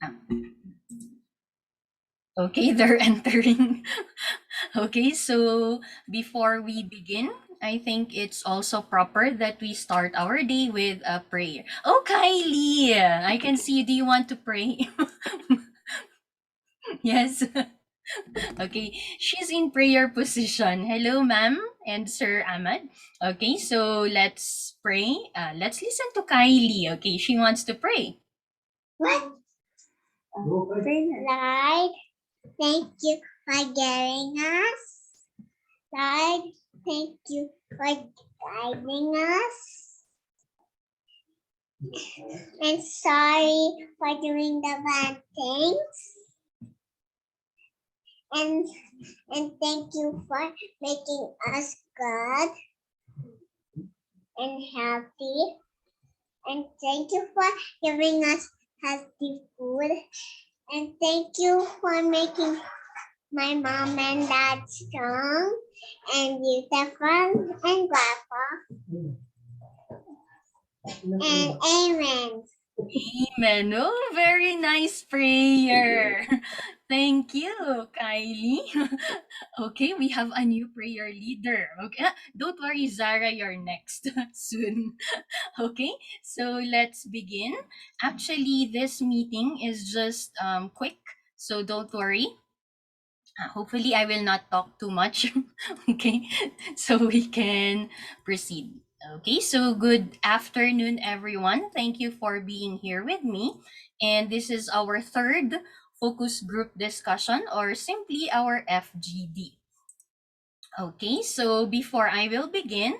Ah, okay, they're entering. Okay, so before we begin, I think it's also proper that we start our day with a prayer. Oh, Kylie, I can see you. Do you want to pray? Yes. Okay, she's in prayer position. Hello, ma'am and Sir Ahmad. Okay, so let's pray. Let's listen to Kylie. Okay, she wants to pray. What? Lord, thank you for giving us. Lord, thank you for guiding us. And sorry for doing the bad things. And and thank you for making us good and healthy. And thank you for giving us healthy food. And thank you for making my mom and dad strong and beautiful and grandpa. And amen. Amen. Oh, very nice prayer. Thank you, Kylie. Okay, we have a new prayer leader. Okay, don't worry, Zara, you're next soon. Okay, so let's begin. Actually, this meeting is just quick, so don't worry. Hopefully, I will not talk too much. Okay, so we can proceed. Okay, so good afternoon, everyone. Thank you for being here with me. And this is our third focus group discussion, or simply our FGD. Okay, so before I will begin,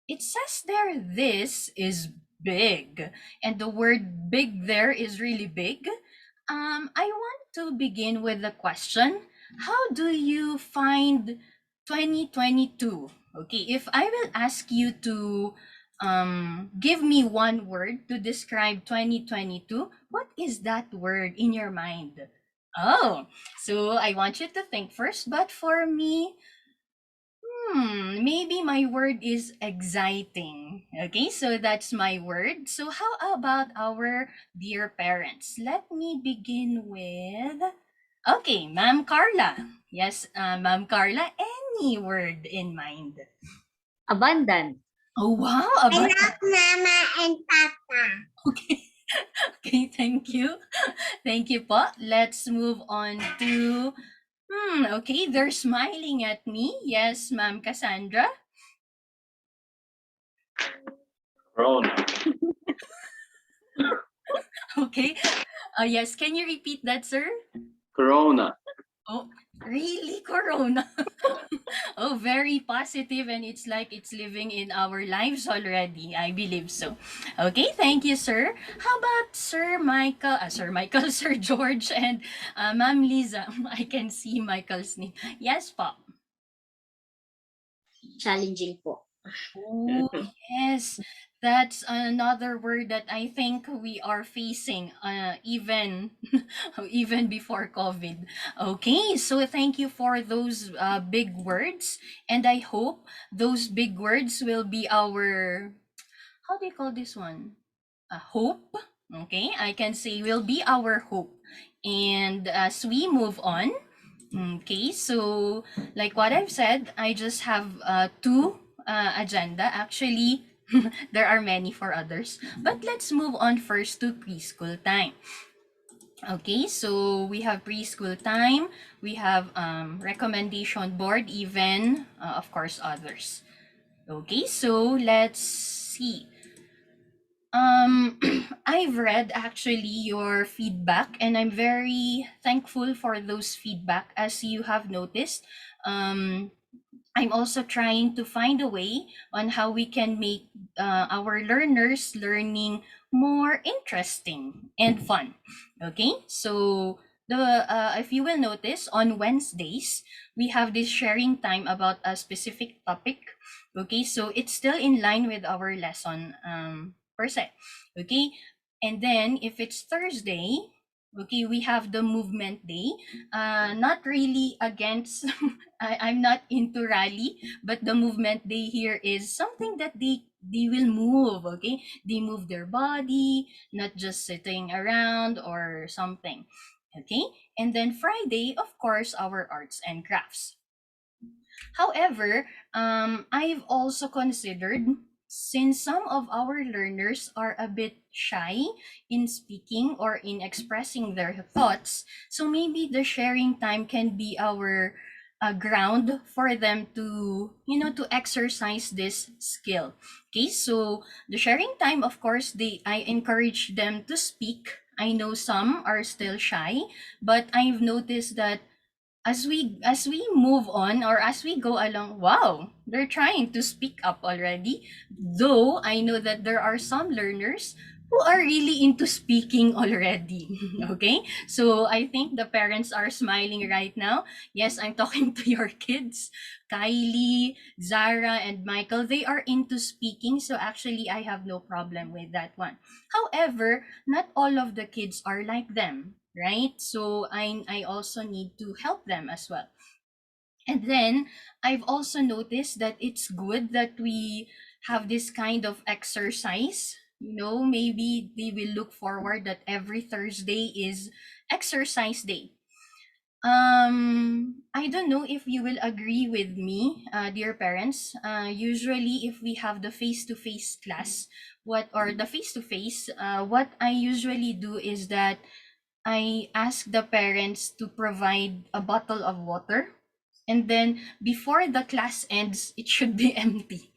it says there this is big, and the word big there is really big. I want to begin with the question, how do you find 2022? Okay, if I will ask you to give me one word to describe 2022, what is that word in your mind? Oh, so I want you to think first, but for me, maybe my word is exciting. Okay, so that's my word. So how about our dear parents? Let me begin with, okay, Ma'am Carla. Yes, Ma'am Carla, any word in mind? Abundant. Oh, wow, I abundant. love Mama and Papa. Okay. Okay, thank you. Thank you po. Let's move on to, okay, they're smiling at me. Yes, Ma'am Cassandra. Corona. Okay. Yes, can you repeat that, sir? Corona. Oh, really? Corona? Oh, very positive, and it's like it's living in our lives already. I believe so. Okay, thank you, sir. How about Sir Michael, Sir George, and Ma'am Liza? I can see Michael's name. Yes, po. Challenging po. Oh, yes. That's another word that I think we are facing, even even before COVID. Okay, so thank you for those big words, and I hope those big words will be our, how do you call this one? Hope. Okay, I can say will be our hope. And as we move on, okay, so like what I've said, I just have two agenda. Actually, there are many for others. But let's move on first to preschool time. Okay, so we have preschool time, we have recommendation board, even of course others. Okay, so let's see. I've read actually your feedback, and I'm very thankful for those feedback. As you have noticed, um, I'm also trying to find a way on how we can make our learners learning more interesting and fun. Okay, so the if you will notice, on Wednesdays we have this sharing time about a specific topic. Okay, so it's still in line with our lesson per se. Okay, and then if it's Thursday, okay, we have the movement day. Not really against I'm not into rally, but the movement day here is something that they they will move, okay? They move their body, not just sitting around or something, okay? And then Friday, of course, our arts and crafts. However, I've also considered, since some of our learners are a bit shy in speaking or in expressing their thoughts, so maybe the sharing time can be our ground for them to, to exercise this skill. Okay, so the sharing time, of course, I encourage them to speak. I know some are still shy, but I've noticed that as we move on or as we go along, wow, they're trying to speak up already. Though I know that there are some learners who are really into speaking already. Okay, so I think the parents are smiling right now. Yes, I'm talking to your kids, Kylie, Zara, and Michael. They are into speaking, so actually I have no problem with that one. However, not all of the kids are like them, right? So I also need to help them as well. And then I've also noticed that it's good that we have this kind of exercise. Maybe they will look forward that every Thursday is exercise day. I don't know if you will agree with me, dear parents. Usually, if we have the face-to-face class, the face-to-face, what I usually do is that I ask the parents to provide a bottle of water, and then before the class ends, it should be empty.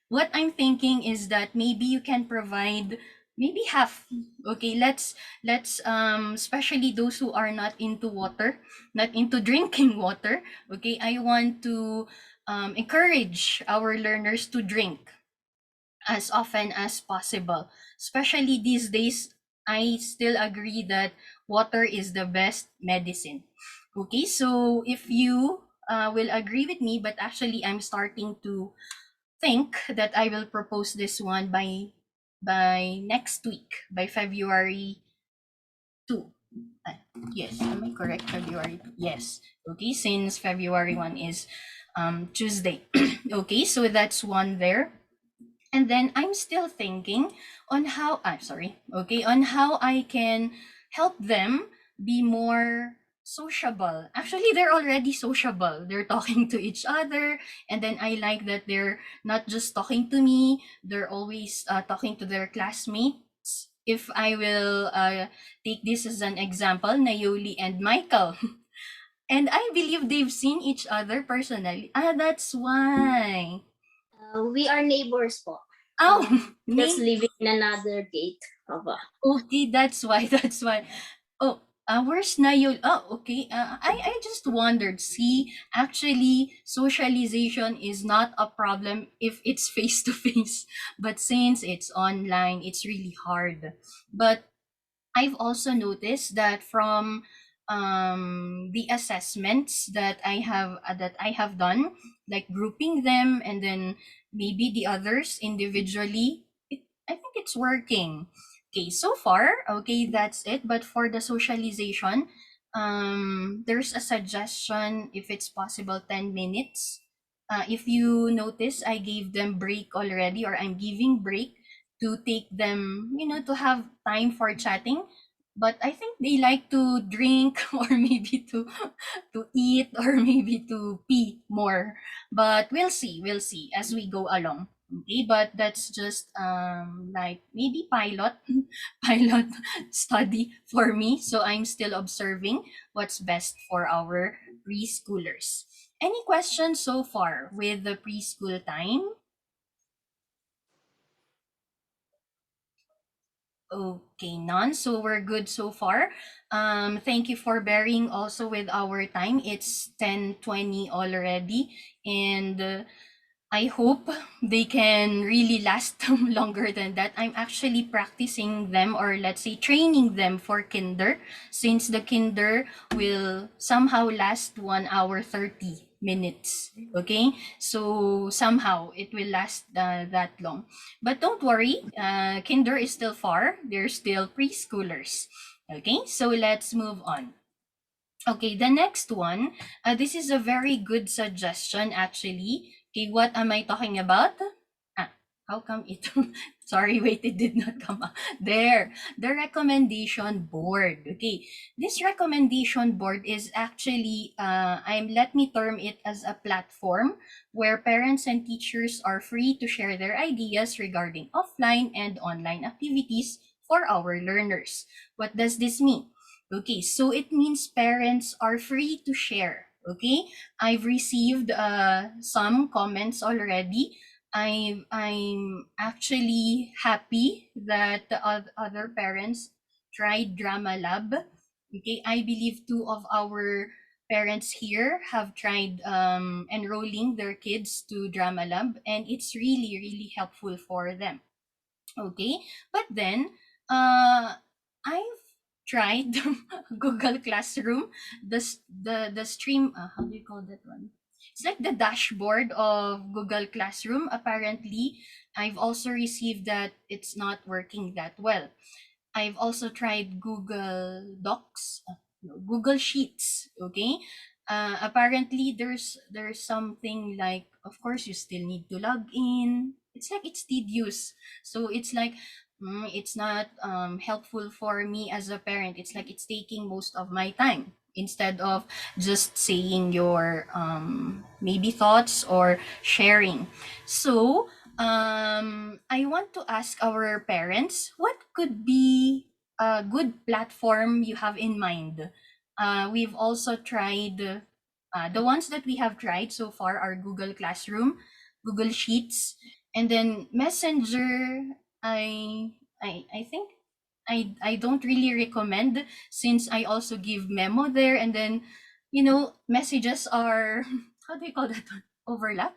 What I'm thinking is that maybe you can provide maybe half. Okay, let's especially those who are not into water, not into drinking water. Okay, I want to encourage our learners to drink as often as possible. Especially these days, I still agree that water is the best medicine. Okay, so if you will agree with me, but actually I'm starting to think that I will propose this one by next week, by February 2. Uh, yes, am I correct? February 2. Yes. Okay, since February 1 is Tuesday. Okay, so that's one there. And then I'm still thinking on how I'm sorry, okay, on how I can help them be more sociable. Actually, they're already sociable. They're talking to each other, and then I like that they're not just talking to me, they're always talking to their classmates. If I will take this as an example, Nayoli and Michael. And I believe they've seen each other personally. That's why. We are neighbors po. Oh, Just name. living in another gate. Aba. Okay, that's why. That's why. Oh, where's Nayol? Oh, okay. I just wondered. See, actually, socialization is not a problem if it's face to face, but since it's online, it's really hard. But I've also noticed that from the assessments that I have done, like grouping them and then maybe the others individually, I think it's working. Okay, so far, okay, that's it. But for the socialization, there's a suggestion if it's possible 10 minutes. If you notice, I gave them break already, or I'm giving break to take them, to have time for chatting. But I think they like to drink or maybe to eat or maybe to pee more. But we'll see as we go along. Okay, but that's just like maybe pilot pilot study for me. So I'm still observing what's best for our preschoolers. Any questions so far with the preschool time? Okay, none. So we're good so far. Thank you for bearing also with our time. It's 10:20 already, and I hope they can really last longer than that. I'm actually practicing them, or let's say training them for kinder, since the kinder will somehow last 1 hour 30 minutes. Okay, so somehow it will last that long. But don't worry, kinder is still far. They're still preschoolers. Okay, so let's move on. Okay, the next one, this is a very good suggestion actually. Okay, what am I talking about? Ah, how come it sorry, wait, it did not come up there. The recommendation board. Okay, this recommendation board is actually let me term it as a platform where parents and teachers are free to share their ideas regarding offline and online activities for our learners. What does this mean? Okay, so it means parents are free to share. Okay, I've received some comments already. I'm actually happy that the other parents tried Drama Lab. Okay, I believe two of our parents here have tried enrolling their kids to Drama Lab, and it's really, really helpful for them. Okay, but then I've tried Google Classroom, the stream. How do you call that one? It's like the dashboard of Google Classroom. Apparently, I've also received that it's not working that well. I've also tried Google Docs, no, Google Sheets. Okay, apparently there's something like, of course, you still need to log in. It's like it's tedious, so it's like it's not helpful for me as a parent. It's like it's taking most of my time instead of just saying your maybe thoughts or sharing. So I want to ask our parents, what could be a good platform you have in mind? We've also tried, the ones that we have tried so far are Google Classroom, Google Sheets, and then Messenger. I I think I don't really recommend, since I also give memo there, and then messages are how do you call that one? Overlap.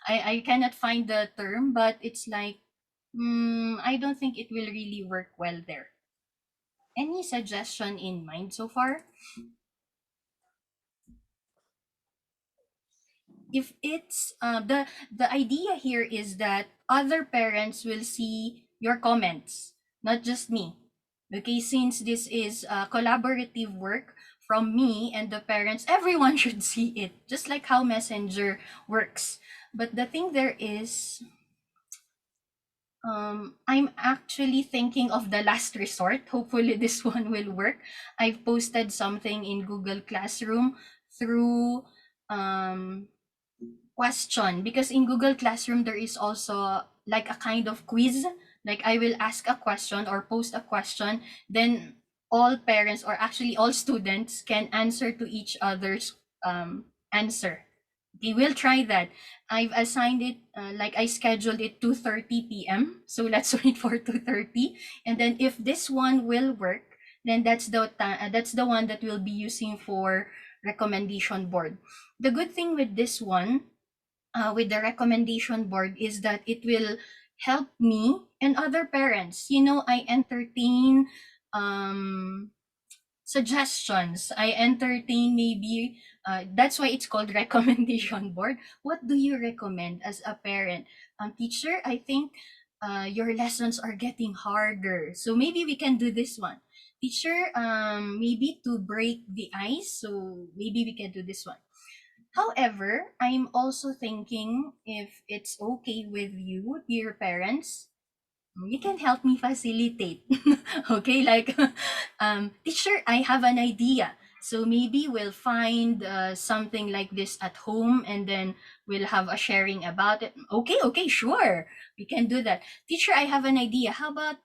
I cannot find the term, but it's like I don't think it will really work well there. Any suggestion in mind so far? If it's the idea here is that other parents will see your comments, not just me. Okay, since this is collaborative work from me and the parents, everyone should see it, just like how Messenger works. But the thing there is, I'm actually thinking of the last resort. Hopefully, this one will work. I've posted something in Google Classroom through um, question, because in Google Classroom there is also like a kind of quiz. Like I will ask a question or post a question, then all parents or actually all students can answer to each other's answer. We will try that. I've assigned it, like I scheduled it 2:30 p.m. So let's wait for 2:30, and then if this one will work, then that's the one that we'll be using for recommendation board. The good thing with this one, with the recommendation board, is that it will help me and other parents. I entertain um, suggestions. I entertain maybe, that's why it's called recommendation board. What do you recommend as a parent? Teacher, I think your lessons are getting harder. So maybe we can do this one. Teacher, maybe to break the ice. So maybe we can do this one. However, I'm also thinking, if it's okay with you, dear parents, you can help me facilitate. Okay, like, teacher, I have an idea. So maybe we'll find something like this at home, and then we'll have a sharing about it. Okay, okay, sure. We can do that. Teacher, I have an idea. How about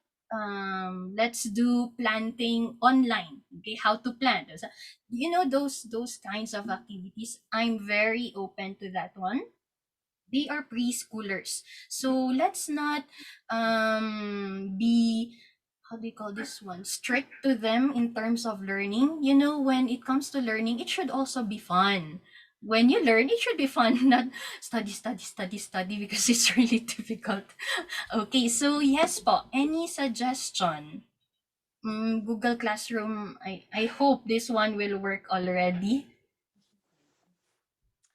let's do planting online. Okay, how to plant. So, those kinds of activities. I'm very open to that one. They are preschoolers, so let's not be, how do you call this one, strict to them in terms of learning. When it comes to learning, it should also be fun. When you learn, it should be fun, not study, study, study, study, because it's really difficult. Okay, so yes po, any suggestion? Google Classroom, I hope this one will work already.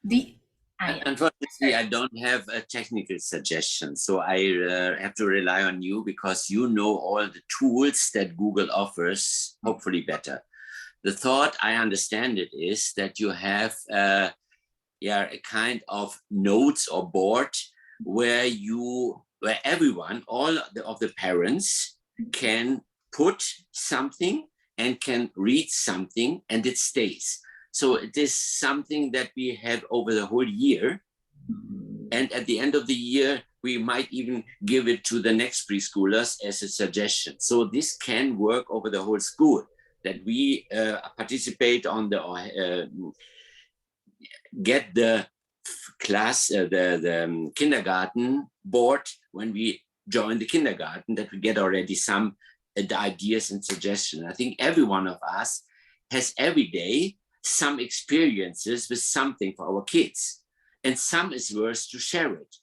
the Unfortunately, I don't have a technical suggestion, so I have to rely on you, because you know all the tools that Google offers, hopefully better. The thought, I understand it, is that you have a kind of notes or board where you where everyone, of the parents can put something and can read something and it stays. So it is something that we have over the whole year. And at the end of the year, we might even give it to the next preschoolers as a suggestion. So this can work over the whole school, that we participate on the, get the class, the kindergarten board when we join the kindergarten, that we get already some ideas and suggestions. I think every one of us has every day some experiences with something for our kids, and some is worth to share it.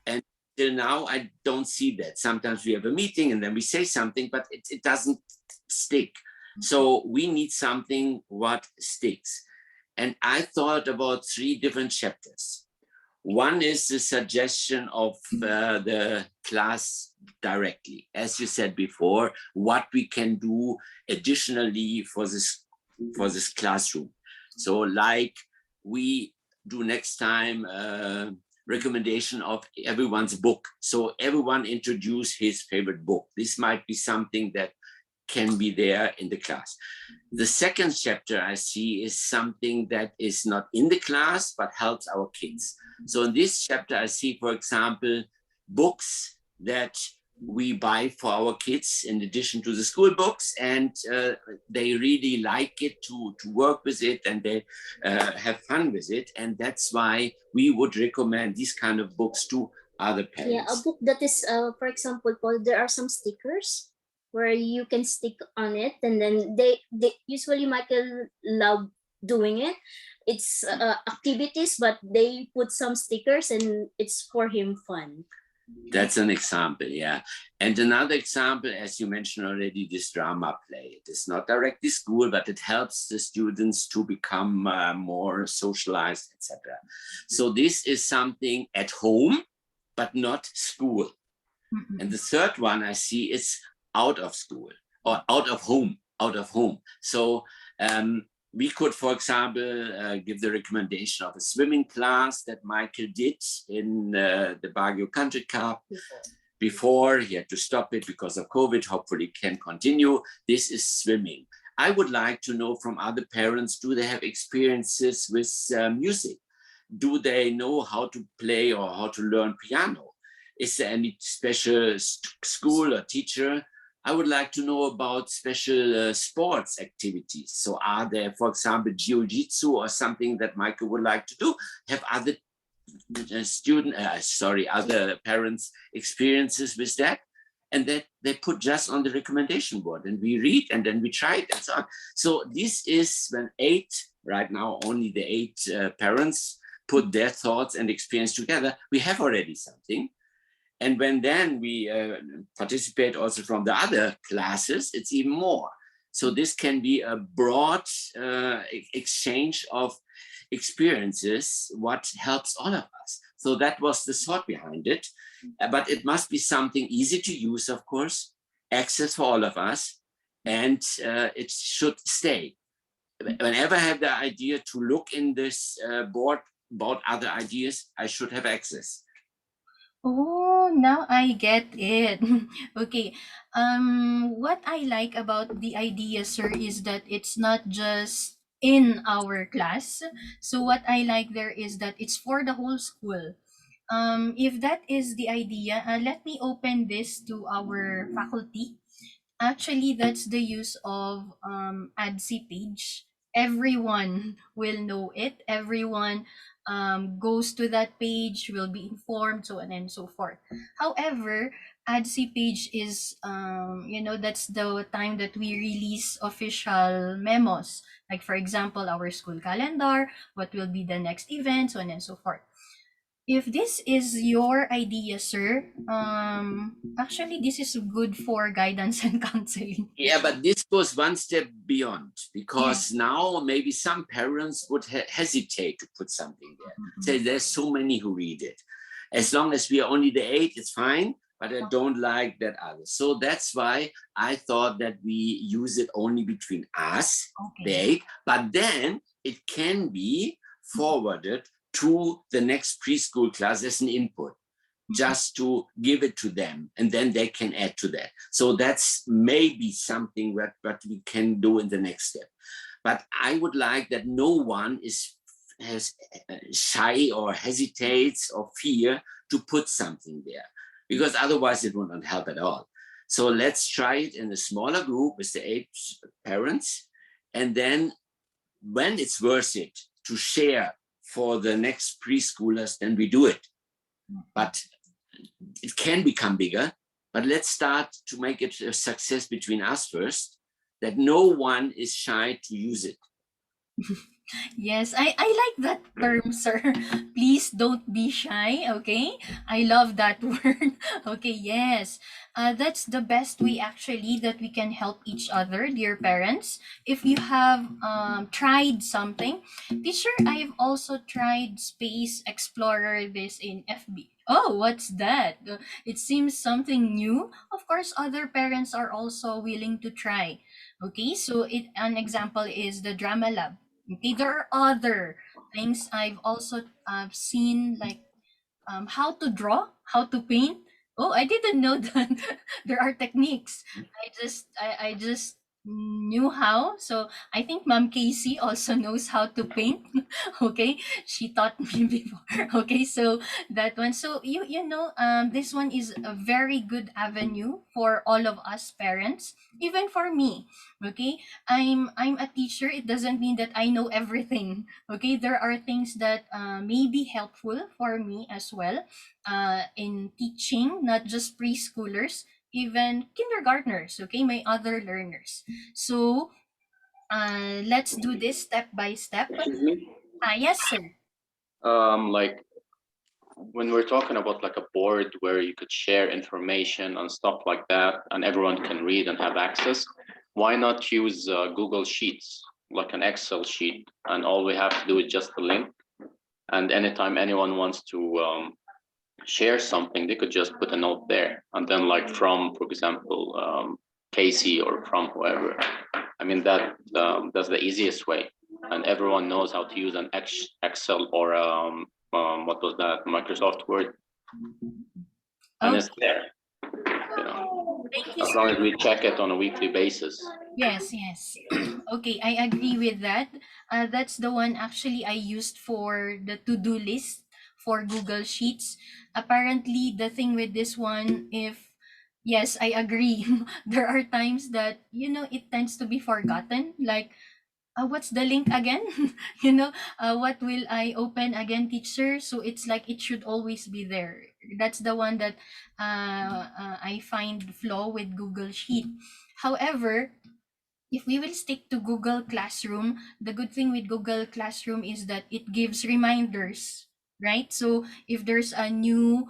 And till now, I don't see that. Sometimes we have a meeting and then we say something, but it doesn't stick. So we need something what sticks. And I thought about 3 different chapters. One is the suggestion of the class directly, as you said before, what we can do additionally for this classroom. So like we do next time, recommendation of everyone's book. So everyone introduce his favorite book. This might be something that can be there in the class. The second chapter I see is something that is not in the class, but helps our kids. So in this chapter, I see, for example, books that we buy for our kids in addition to the school books, and they really like it to work with it, and they have fun with it. And that's why we would recommend these kind of books to other parents. Yeah, a book that is, for example, Paul, there are some stickers where you can stick on it, and then they usually Michael love doing it. It's activities, but they put some stickers and it's for him fun. That's an example, yeah. And another example, as you mentioned already, this drama play. It is not directly school, but it helps the students to become more socialized, etc. So this is something at home, but not school. And the third one I see is out of school or out of home. So we could, for example, give the recommendation of a swimming class that Michael did in the Baguio Country Club. Before he had to stop it because of COVID, hopefully can continue. This is swimming. I would like to know from other parents, do they have experiences with music? Do they know how to play or how to learn piano? Is there any special school or teacher? I would like to know about special sports activities. So are there, for example, jiu-jitsu or something that Michael would like to do? Have other other parents experiences with that? And that they put just on the recommendation board, and we read and then we try it and so on. So this is when 8, right now only the 8 parents put their thoughts and experience together, we have already something. And when then we participate also from the other classes, it's even more. So this can be a broad exchange of experiences, what helps all of us. So that was the thought behind it. But it must be something easy to use, of course, access for all of us, and it should stay. Whenever I have the idea to look in this board about other ideas, I should have access. Oh, now I get it. Okay. What I like about the idea, sir, is that it's not just in our class. So what I like there is that it's for the whole school. If that is the idea, let me open this to our faculty. Actually, that's the use of ADSI page. Everyone will know it. Everyone goes to that page, will be informed, so on and so forth. However, ADSI page is, that's the time that we release official memos. Like, for example, our school calendar, what will be the next event, so on and so forth. If this is your idea, sir, actually, this is good for guidance and counseling. Yeah, but this goes one step beyond, because now maybe some parents would hesitate to put something there. Say there's so many who read it. As long as we are only the 8, it's fine, but I don't like that others. So that's why I thought that we use it only between us, the 8, but then it can be forwarded to the next preschool class as an input. just to give it to them, and then they can add to that. So that's maybe something that we can do in the next step. But I would like that no one has shy or hesitates or fear to put something there, because otherwise it will not help at all. So let's try it in a smaller group with the 8 parents, and then when it's worth it to share for the next preschoolers, then we do it. But it can become bigger, but let's start to make it a success between us first, that no one is shy to use it. Yes, I like that term, sir. Please don't be shy, okay? I love that word. Okay, yes. That's the best way actually that we can help each other, dear parents. If you have tried something, teacher, I've also tried Space Explorer this in FB. Oh, what's that? It seems something new. Of course, other parents are also willing to try. Okay, so an example is the Drama Lab. Okay, there are other things I've also seen, like how to draw, how to paint. Oh, I didn't know that there are techniques. I just knew how. So I think Ma'am Casey also knows how to paint. Okay, she taught me before. Okay, so that one. So this one is a very good avenue for all of us parents, even for me. Okay, I'm a teacher. It doesn't mean that I know everything. Okay, there are things that may be helpful for me as well in teaching, not just preschoolers, even kindergartners, okay, my other learners. So let's do this step by step. Excuse me. Yes, sir. Like when we're talking about like a board where you could share information and stuff like that, and everyone can read and have access, why not use Google Sheets, like an Excel sheet, and all we have to do is just the link, and anytime anyone wants to share something, they could just put a note there, and then like from, for example, Casey or from whoever. I mean that's the easiest way, and everyone knows how to use an Excel or what was that, Microsoft Word, and Okay. it's there. You know, Thank you, as long sir. as we check it on a weekly basis. Yes, yes. Okay, I agree with that. That's the one actually I used for the to-do list for Google Sheets. Apparently, the thing with this one, if yes, I agree. There are times that it tends to be forgotten. Like, what's the link again? What will I open again, teacher? So it's like it should always be there. That's the one that I find flaw with Google Sheet. However, if we will stick to Google Classroom, the good thing with Google Classroom is that it gives reminders, right? So if there's a new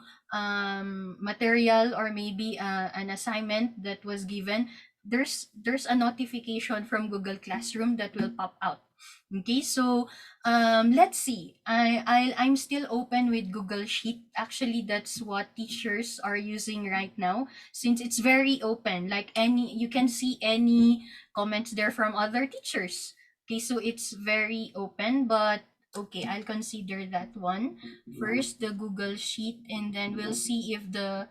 material or maybe an assignment that was given, there's a notification from Google Classroom that will pop out. Okay, so let's see. I'm still open with Google Sheet. Actually, that's what teachers are using right now, since it's very open. Like you can see any comments there from other teachers. Okay, so it's very open, but okay, I'll consider that one. First, the Google Sheet, and then we'll see if the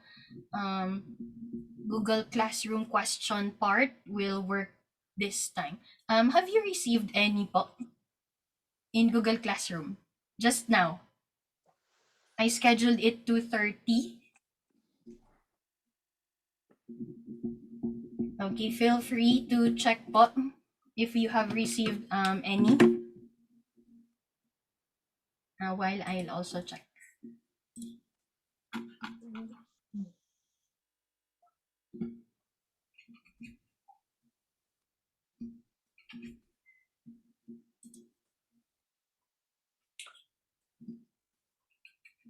um, Google Classroom question part will work this time. Have you received any in Google Classroom just now? I scheduled it 2:30. Okay, feel free to check if you have received any. While I'll also check.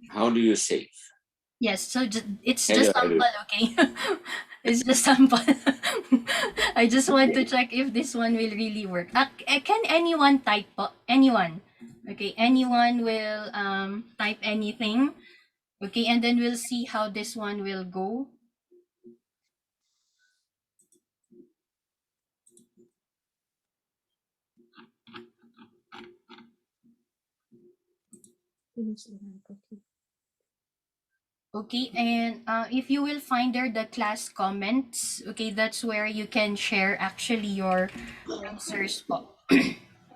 How do you save? Yes, so it's Hello, just hello. sample, okay? It's just sample. I just want to check if this one will really work. Can anyone type anyone? Okay, anyone will type anything. Okay, and then we'll see how this one will go. Okay, and if you will find there the class comments, okay, that's where you can share actually your answers. Po.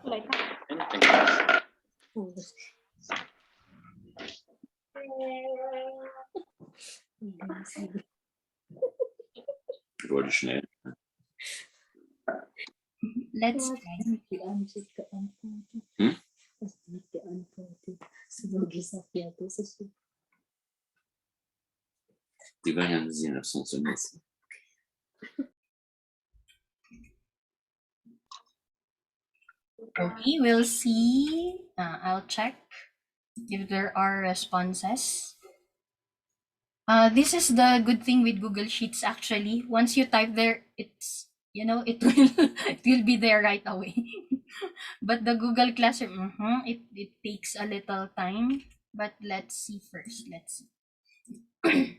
Like that. Anything else? Oh, Ich wurde schnell. Let's try. Hm? Die war ja sehen, ob es funktioniert. Okay, we'll see. I'll check if there are responses. This is the good thing with Google Sheets actually. Once you type there, it's, you know, it will it will be there right away. But the Google Classroom, it takes a little time. But let's see first. Let's see.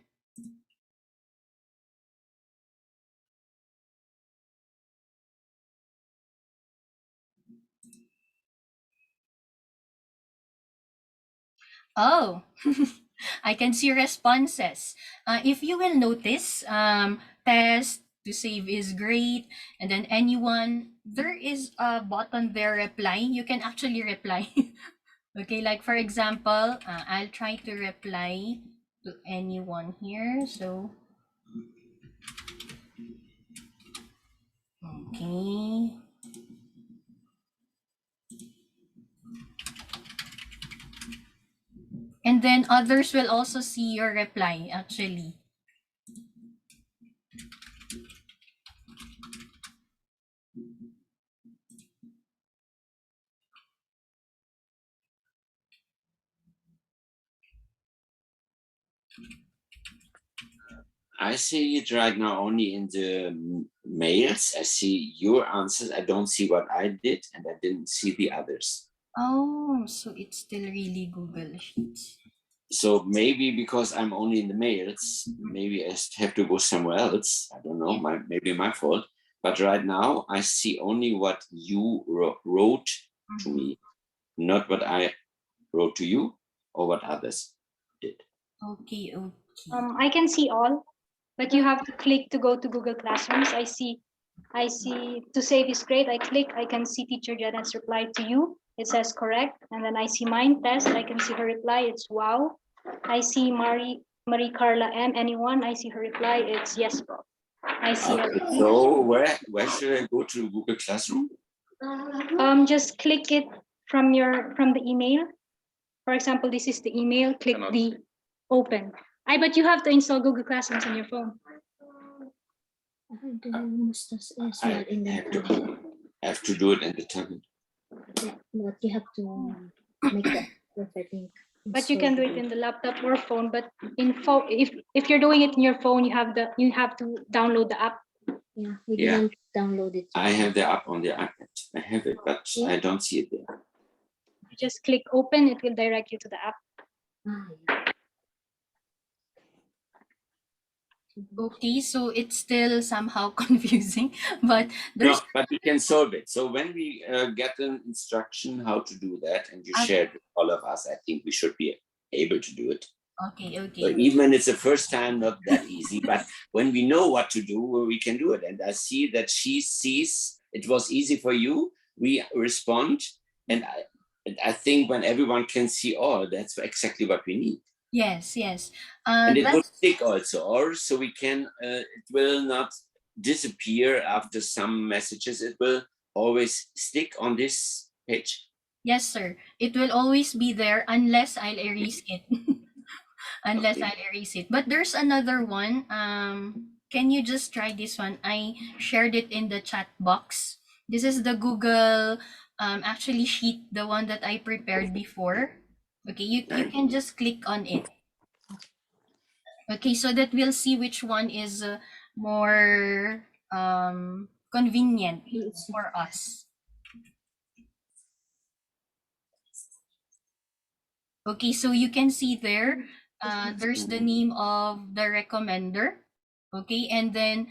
Oh, I can see responses. If you will notice, test to save is great, and then anyone, there is a button there, reply. You can actually reply. Okay, like for example, I'll try to reply to anyone here. So, okay. And then others will also see your reply actually. I see it right now only in the mails. I see your answers. I don't see what I did, and I didn't see the others. Oh, so it's still really Google Sheets. So maybe because I'm only in the mails, maybe I have to go somewhere else. I don't know. Maybe my fault. But right now, I see only what you wrote to me, not what I wrote to you or what others did. Okay, okay. I can see all, but you have to click to go to Google Classrooms. I see to save is great. I click, I can see teacher Janet's reply to you. It says correct. And then I see mine test. I can see her reply. It's wow. I see Marie Carla M. Anyone? I see her reply. It's yes, bro. I see Okay, everything. so where should I go to Google Classroom? Just click it from the email. For example, this is the email. Click Cannot the see. open. But you have to install Google Classrooms on your phone. I have to do it in the tablet. But you have to make that perfect link. But you can do it in the laptop or phone. But in phone, if you're doing it in your phone, you have to download the app. Yeah, we didn't download it. I have the app on the iPad. I have it, but I don't see it there. You just click open, it will direct you to the app. Okay, so it's still somehow confusing, but there's No, but we can solve it. So when we get an instruction how to do that and you share it with all of us, I think we should be able to do it. okay, So okay. even when it's the first time, not that easy, but when we know what to do, we can do it. And I see that she sees it was easy for you. We respond. And I think when everyone can see all, that's exactly what we need. Yes, yes. And it will That's stick also, or so we can, it will not disappear after some messages. It will always stick on this page. yes, sir. It will always be there unless I'll erase it. Unless Okay. I'll erase it. But there's another one. Can you just try this one? I shared it in the chat box. This is the Google actually sheet, the one that I prepared before. Okay, you can just click on it. Okay, so that we'll see which one is more convenient for us. Okay, so you can see there, there's the name of the recommender. Okay, and then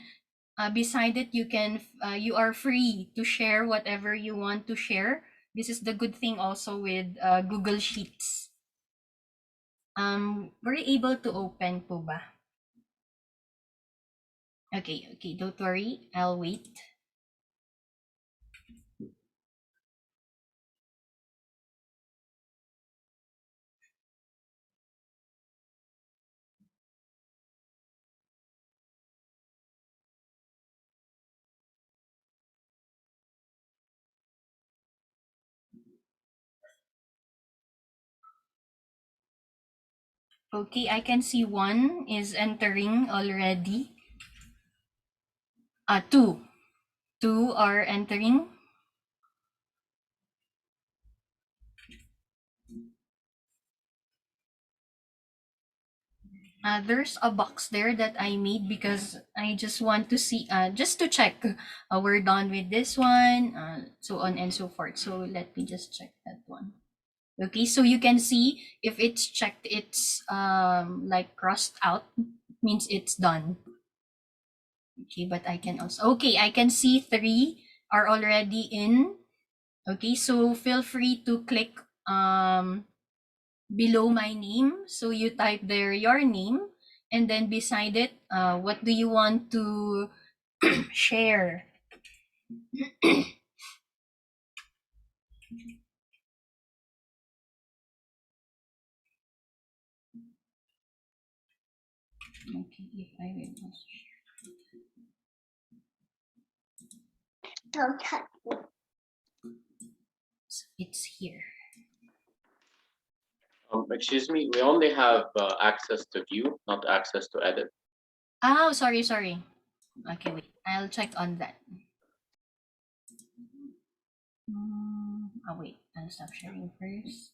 beside it, you are free to share whatever you want to share. This is the good thing also with Google Sheets. Were you able to open po ba? Okay, okay, don't worry. I'll wait. Okay, I can see one is entering already. Two. Two are entering. There's a box there that I made because I just want to see, just to check. We're done with this one, so on and so forth. So let me just check that one. Okay, so you can see if it's checked, it's like crossed out, means it's done. Okay, but I can also, okay, I can see 3 are already in. Okay, so feel free to click below my name. So you type there your name, and then beside it, what do you want to share? Okay, if I will just Don't touch me. it's here. Excuse me, we only have access to view, not access to edit. Oh, sorry, sorry. Okay, wait, I'll check on that. Oh, wait, I'll stop sharing first.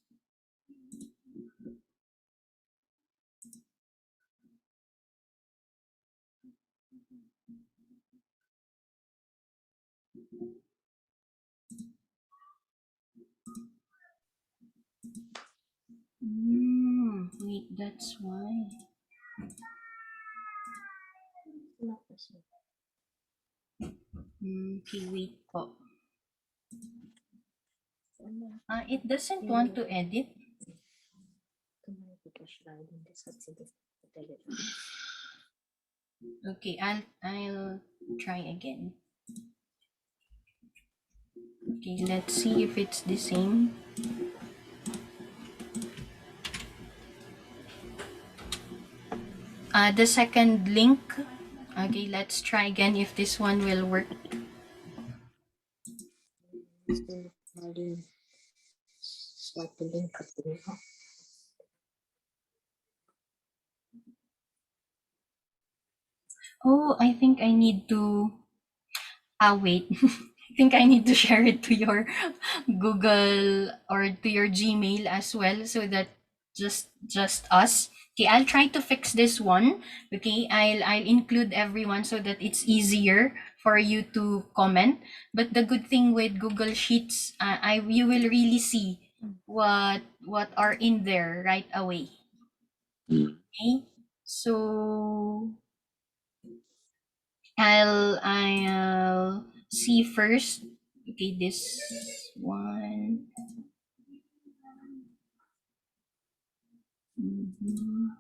Wait, that's why. Okay, wait po. It doesn't want to edit. Okay, I'll try again. Okay, let's see if it's the same. The second link. Okay, let's try again if this one will work. Oh, I think I need to. Wait. I think I need to share it to your Google or to your Gmail as well, so that just us. Okay, I'll try to fix this one. Okay, I'll include everyone so that it's easier for you to comment. But the good thing with Google Sheets, you will really see what are in there right away. Okay, so I'll see first. Okay, this one. Mhm.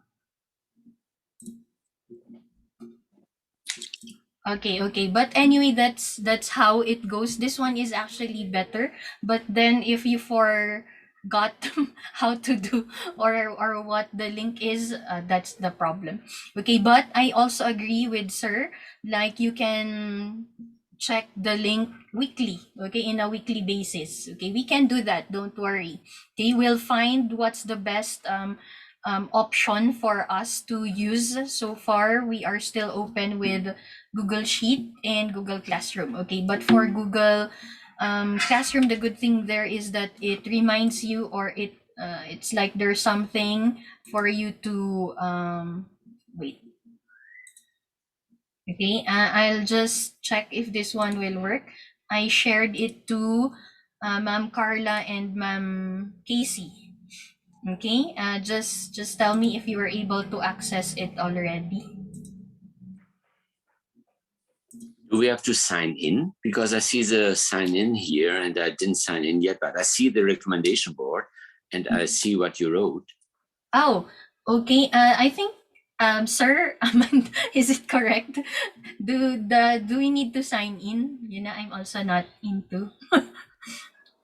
Okay, okay. But anyway, that's how it goes. This one is actually better. But then if you forgot how to do or what the link is, that's the problem. Okay, but I also agree with Sir. Like you can check the link weekly, okay, in a weekly basis. Okay, we can do that. Don't worry. Okay, we'll find what's the best option for us to use. So far, we are still open with Google Sheet and Google Classroom. Okay, but for Google Classroom, the good thing there is that it reminds you, or it's like there's something for you to wait. Okay, I'll just check if this one will work. I shared it to Ma'am Carla and Ma'am Casey. Okay, just tell me if you were able to access it already. Do we have to sign in? Because I see the sign in here and I didn't sign in yet, but I see the recommendation board and I see what you wrote. Oh, Okay, I think, sir, Amanda, is it correct? Do we need to sign in? You know, I'm also not into.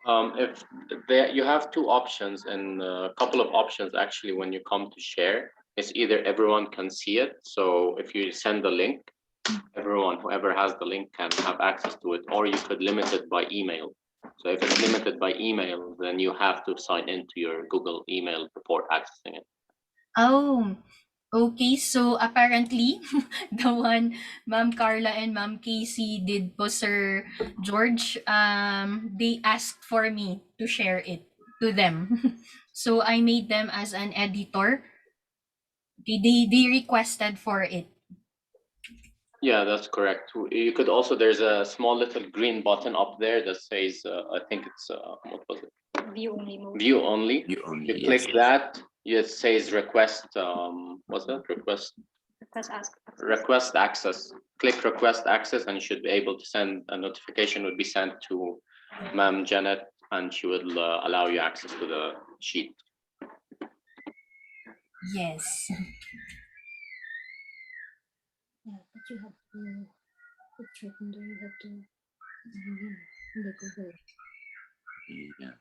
If there, you have two options and a couple of options actually when you come to share. It's either everyone can see it. So if you send the link, everyone, whoever has the link can have access to it, or you could limit it by email. So if it's limited by email, then you have to sign into your Google email before accessing it. Oh, okay. So apparently, the one Ma'am Carla and Ma'am Casey did po, Sir George, they asked for me to share it to them. So I made them as an editor. They requested for it. Yeah, that's correct. You could also, there's a small little green button up there that says, I think it's, what was it? View only mode. View only. You only, You yes. click that, it says request, what's that? Request access. Click request access and you should be able to send, a notification would be sent to Ma'am Janet and she will allow you access to the sheet. Yes. Yeah, but you have to it's written there. You have to in the Google. Yeah.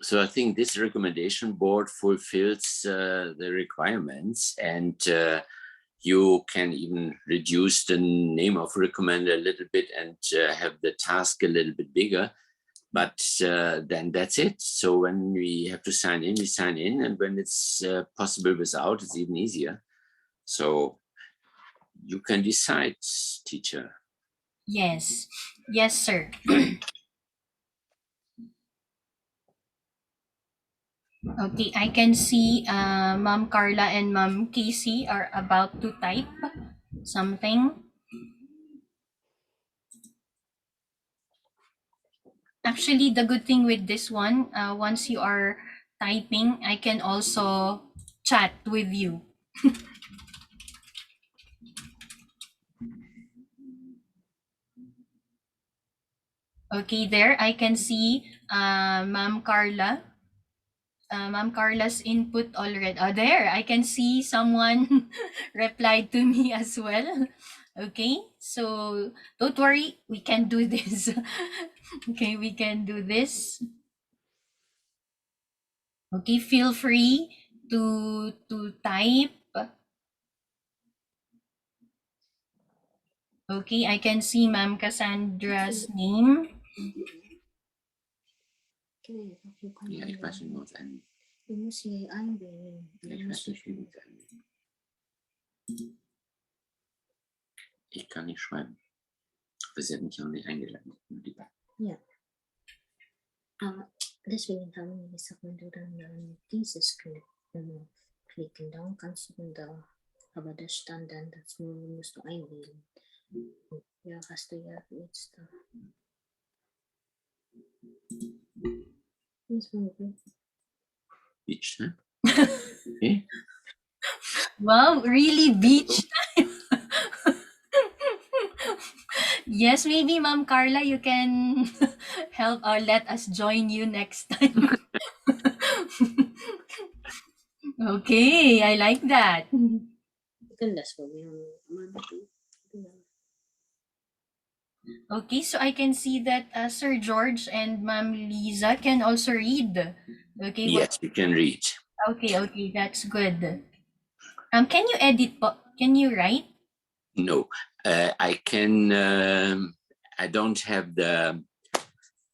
So I think this recommendation board fulfills the requirements, and you can even reduce the name of recommender a little bit and have the task a little bit bigger. But then that's it. So when we have to sign in, we sign in, and when it's possible without, it's even easier. So you can decide, teacher. Yes. Yes, sir. Okay, I can see Ma'am Carla and Ma'am Casey are about to type something. Actually, the good thing with this one, once you are typing, I can also chat with you. Okay, there I can see Ma'am Carla. Ma'am Carla's input already. Oh, there, I can see someone replied to me as well. Okay, so don't worry, we can do this. Okay, we can do this. Okay, feel free to type. Okay, I can see Ma'am Cassandra's name. Ja, ich weiß nicht, was ein. Du musst hier eingeben. Ich weiß nicht, wie das ein. Ich kann nicht schreiben. Aber sie hat mich auch nicht eingeladen. Ja. Deswegen haben wir gesagt, wenn du dann dieses klicken, dann kannst du da, aber das stand dann, das musst du eingeben. Ja, hast du ja jetzt da. Beach, ne? Okay. Wow, really beach time. Yes, maybe Ma'am Carla, you can help or let us join you next time. Okay, I like that. That's what we want to do. Okay, so I can see that Sir George and Ma'am Liza can also read. Okay, Yes, you can read. okay, that's good. Can you edit? Can you write? No, I can. I don't have the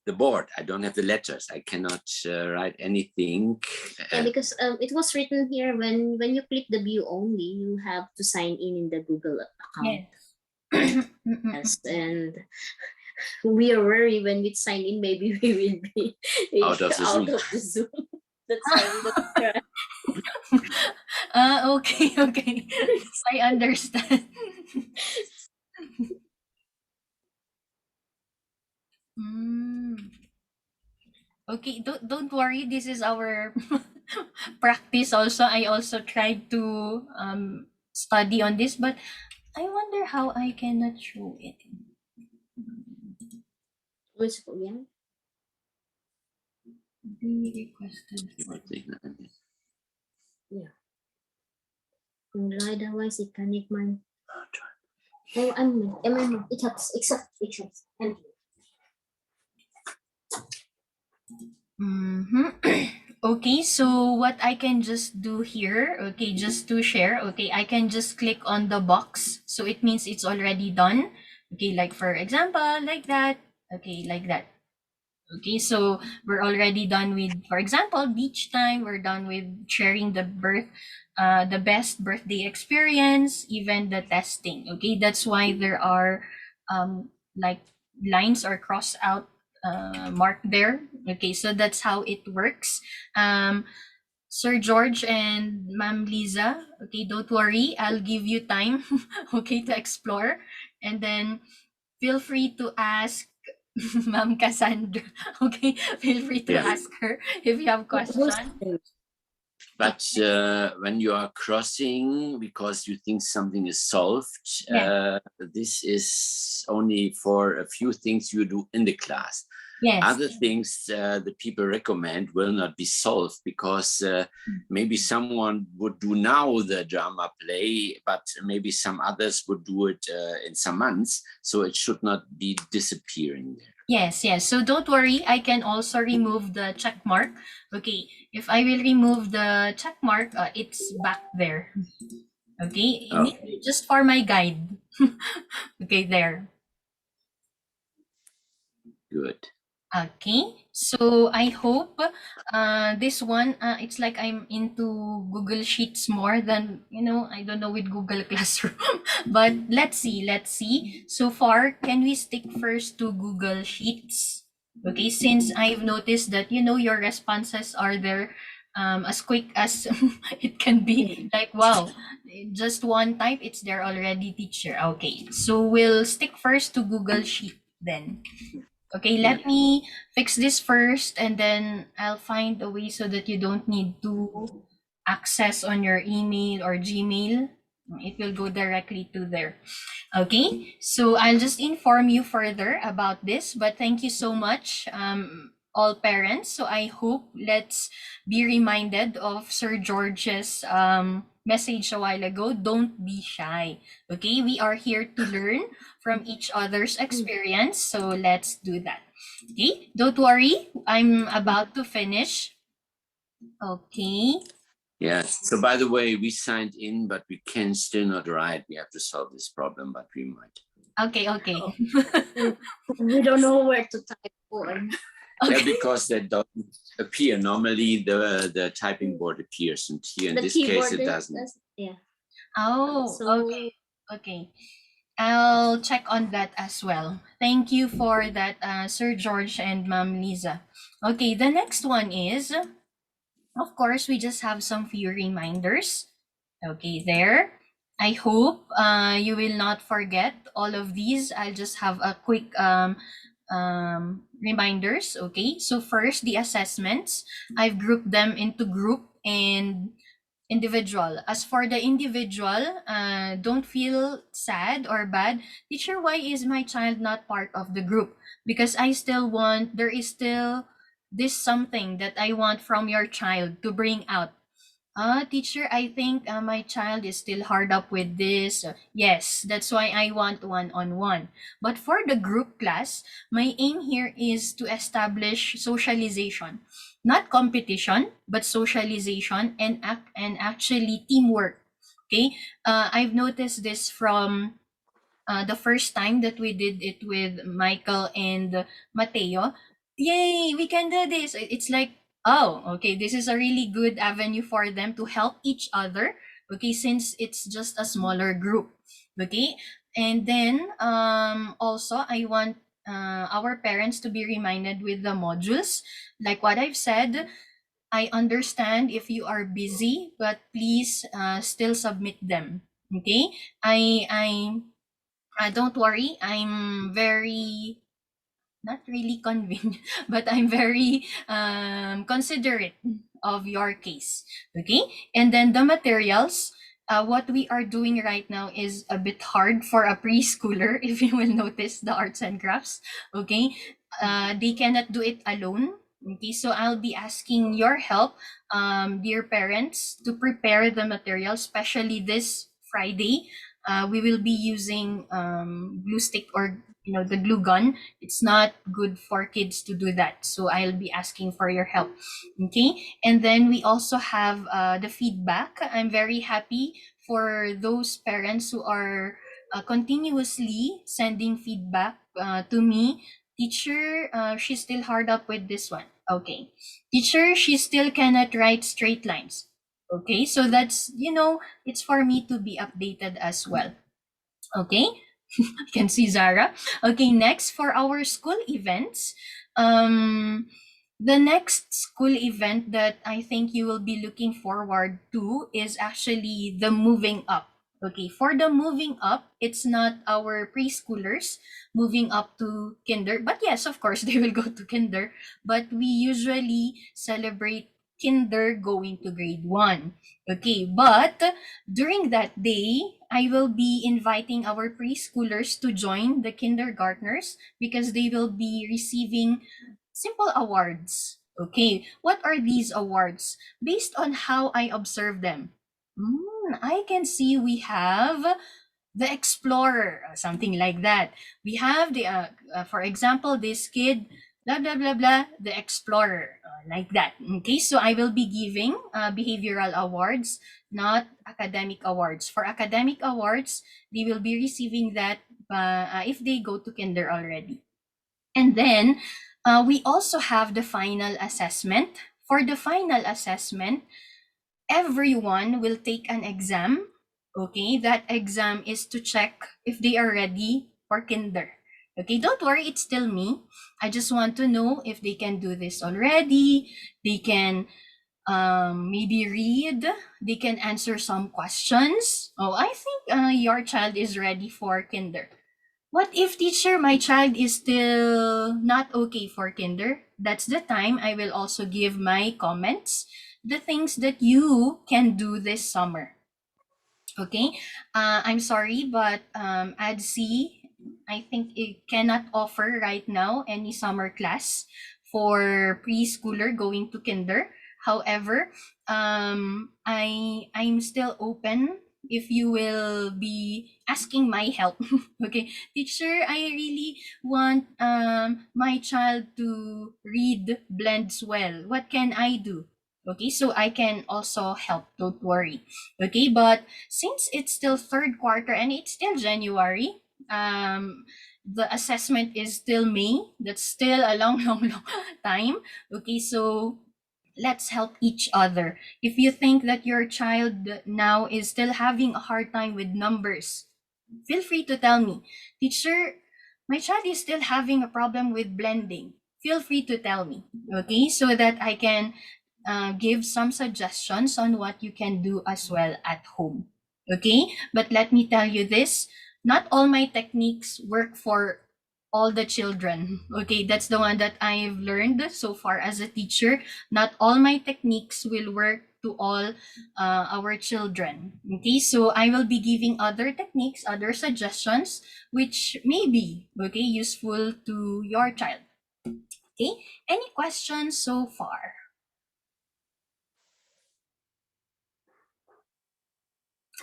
board. I don't have the letters. I cannot write anything. Yeah, because it was written here when you click the view only, you have to sign in the Google account. Yes. Yes, and we are worried when we sign in, maybe we will be Out of the Zoom. That's why we don't try. Okay. I understand. Okay, don't worry. This is our practice. Also, I also tried to study on this, but I wonder how I cannot show it. Which Korean? Be requested for. Kung otherwise, ikanik man. Oh, it helps. It helps. Okay, so what I can just do here, okay, just to share, okay, I can just click on the box. So it means it's already done. Okay, like for example, like that. Okay, like that. Okay, so we're already done with, for example, beach time. We're done with sharing the best birthday experience, even the testing. Okay, that's why there are like lines or cross out marked there. Okay, so that's how it works. Sir George and Ma'am Liza, okay, don't worry, I'll give you time, okay, to explore, and then feel free to ask Ma'am Cassandra. Okay, feel free to Yeah. ask her if you have questions. But when you are crossing because you think something is solved, this is only for a few things you do in the class. Yes. Other things the people recommend will not be solved because maybe someone would do now the drama play, but maybe some others would do it in some months. So it should not be disappearing there. Yes, yes. So don't worry, I can also remove the check mark. Okay, if I will remove the check mark, it's back there. Okay, Okay. just for my guide. Okay, there. Good. Okay, so I hope this one, it's like I'm into Google Sheets more than, I don't know with Google Classroom. But let's see. So far, can we stick first to Google Sheets? Okay, since I've noticed that, your responses are there as quick as it can be. Like, wow, just one type, it's there already, teacher. Okay, so we'll stick first to Google Sheet then. Okay, let me fix this first and then I'll find a way so that you don't need to access on your email or Gmail. It will go directly to there. Okay, so I'll just inform you further about this, but thank you so much, all parents. So I hope let's be reminded of Sir George's message a while ago. Don't be shy. Okay, we are here to learn from each other's experience. So let's do that. Okay, don't worry. I'm about to finish. Okay. Yeah. So by the way, we signed in, but we can still not write. We have to solve this problem, but we might. Okay. We don't know where to type for. Yeah, because they don't appear. Normally the typing board appears, and here in this case it doesn't. Yeah. Oh, So, okay. I'll check on that as well. Thank you for that, Sir George and Ma'am Lisa. Okay, the next one is, of course, we just have some few reminders. Okay, there. I hope you will not forget all of these. I'll just have a quick reminders. Okay, so first, the assessments. I've grouped them into group and individual. As for the individual, don't feel sad or bad. Teacher, why is my child not part of the group? Because there is still this something that I want from your child to bring out. Teacher, I think my child is still hard up with this. Yes, that's why I want one-on-one. But for the group class, my aim here is to establish socialization. Not competition, but socialization and actually teamwork. Okay? I've noticed this from the first time that we did it with Michael and Mateo. Yay, we can do this. It's like, oh, okay, this is a really good avenue for them to help each other. Okay, since it's just a smaller group. Okay, and then also I want our parents to be reminded with the modules. Like what I've said, I understand if you are busy, but please still submit them. Okay, I don't worry. I'm very not really convenient, but I'm very considerate of your case. Okay, and then the materials. What we are doing right now is a bit hard for a preschooler, if you will notice the arts and crafts. Okay, they cannot do it alone. Okay, so I'll be asking your help, dear parents, to prepare the material, especially this Friday. We will be using glue stick, or the glue gun. It's not good for kids to do that, so I'll be asking for your help. Okay, and then we also have the feedback. I'm very happy for those parents who are continuously sending feedback to me. Teacher, she's still hard up with this one. Okay. Teacher, she still cannot write straight lines. Okay, so that's, it's for me to be updated as well. Okay, I can see Zara. Okay, next for our school events. The next school event that I think you will be looking forward to is actually the moving up. Okay, for the moving up, it's not our preschoolers moving up to kinder, but yes, of course, they will go to kinder, but we usually celebrate kinder going to grade 1. Okay, but during that day, I will be inviting our preschoolers to join the kindergartners because they will be receiving simple awards. Okay, what are these awards? Based on how I observe them. I can see we have the explorer, something like that. We have for example, this kid, blah blah blah blah, the explorer, like that. Okay, so I will be giving behavioral awards, not academic awards. For academic awards, they will be receiving that if they go to kinder already. And then we also have the final assessment. For the final assessment, everyone will take an exam. Okay, that exam is to check if they are ready for kinder. Okay, don't worry, it's still me. I just want to know if they can do this already. They can maybe read. They can answer some questions. Oh, I think your child is ready for kinder. What if, teacher, my child is still not okay for kinder? That's the time I will also give my comments, the things that you can do this summer. Okay, I'm sorry, but ADSI, I think it cannot offer right now any summer class for preschooler going to kinder. However, I'm still open if you will be asking my help. Okay, teacher, I really want my child to read blends well. What can I do? Okay, so I can also help. Don't worry. Okay, but since it's still third quarter and it's still January, the assessment is still May. That's still a long, long, long time. Okay, so let's help each other. If you think that your child now is still having a hard time with numbers, feel free to tell me, teacher, my child is still having a problem with blending. Feel free to tell me, okay, so that I can give some suggestions on what you can do as well at home. Okay, but let me tell you this, not all my techniques work for all the children. Okay, that's the one that I've learned so far as a teacher. Not all my techniques will work to all our children. Okay, so I will be giving other techniques, other suggestions, which may be okay useful to your child. Okay, any questions so far?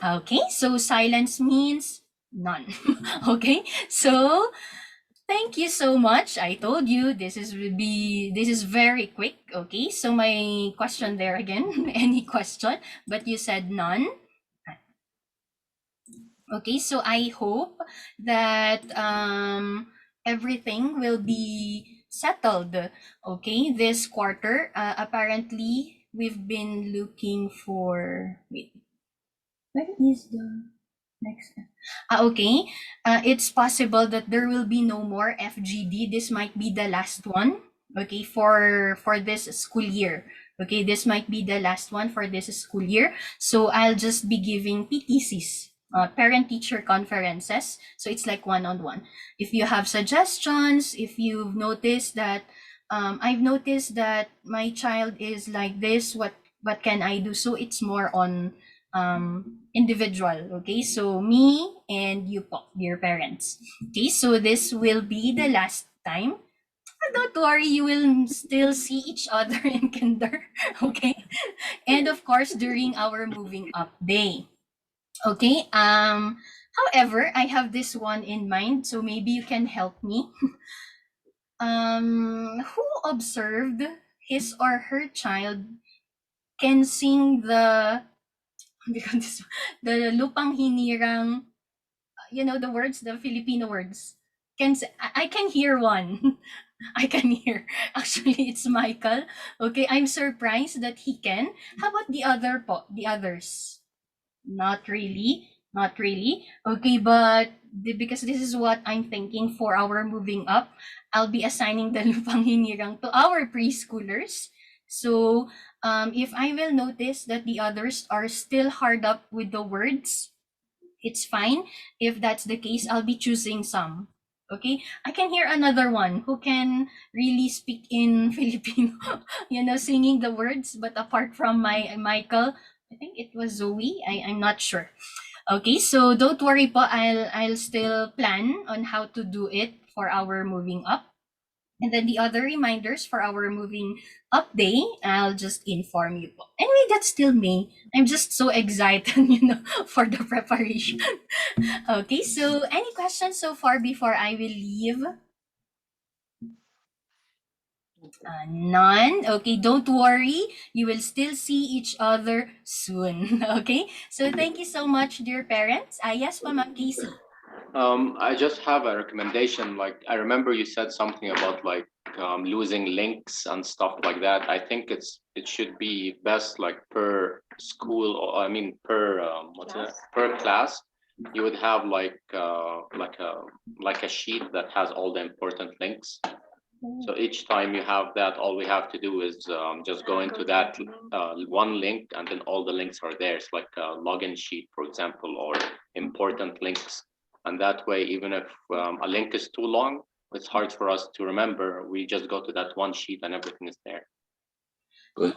Okay, so silence means none. Okay, so thank you so much. I told you this is very quick. Okay, so my question there again, any question, but you said none. Okay, so I hope that everything will be settled. Okay, this quarter. Apparently, we've been looking for. Wait, where is the next? Okay. It's possible that there will be no more FGD. This might be the last one. Okay, for this school year. Okay, this might be the last one for this school year. So I'll just be giving PTCs, parent teacher conferences. So it's like one-on-one. If you have suggestions, if you've noticed that I've noticed that my child is like this, what can I do? So it's more on individual. Okay, so me and you po, dear parents. Okay, so this will be the last time Don't worry, you will still see each other in kinder. Okay. And of course, during our moving up day. Okay. However, I have this one in mind, so maybe you can help me. Who observed his or her child can sing the because the lupang hinirang, the words, the Filipino words. I can hear one. I can hear. Actually, it's Michael. Okay, I'm surprised that he can. How about the others? Not really. Not really. Okay, but because this is what I'm thinking for our moving up, I'll be assigning the lupang hinirang to our preschoolers. So, if I will notice that the others are still hard up with the words, it's fine. If that's the case, I'll be choosing some. Okay, I can hear another one who can really speak in Filipino, singing the words. But apart from my Michael, I think it was Zoe. I'm not sure. Okay, so don't worry po. I'll still plan on how to do it for our moving up. And then the other reminders for our moving up day, I'll just inform you po. Anyway, that's still May. I'm just so excited, for the preparation. Okay, so any questions so far before I will leave? None. Okay, don't worry. You will still see each other soon. Okay, so thank you so much, dear parents. Yes, Ma'am Casey. I just have a recommendation. Like, I remember you said something about like losing links and stuff like that. I think it should be best like per school, or I mean per per class. You would have like a sheet that has all the important links. So each time you have that, all we have to do is just go into that one link, and then all the links are there. It's like a login sheet, for example, or important links. And that way, even if a link is too long, it's hard for us to remember. We just go to that one sheet and everything is there. Good.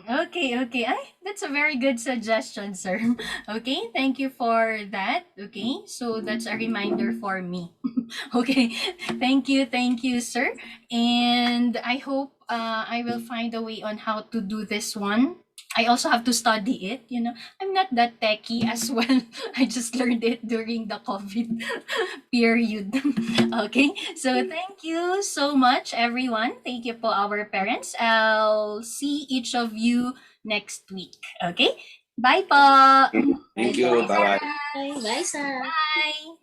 Okay, okay. That's a very good suggestion, sir. Okay, thank you for that. Okay, so that's a reminder for me. Okay, thank you, sir. And I hope I will find a way on how to do this one. I also have to study it. I'm not that techy as well. I just learned it during the COVID period. Okay, so thank you so much, everyone. Thank you for our parents. I'll see each of you next week. Okay, bye po. Thank you. Bye bye. Bye, Sarah. Bye.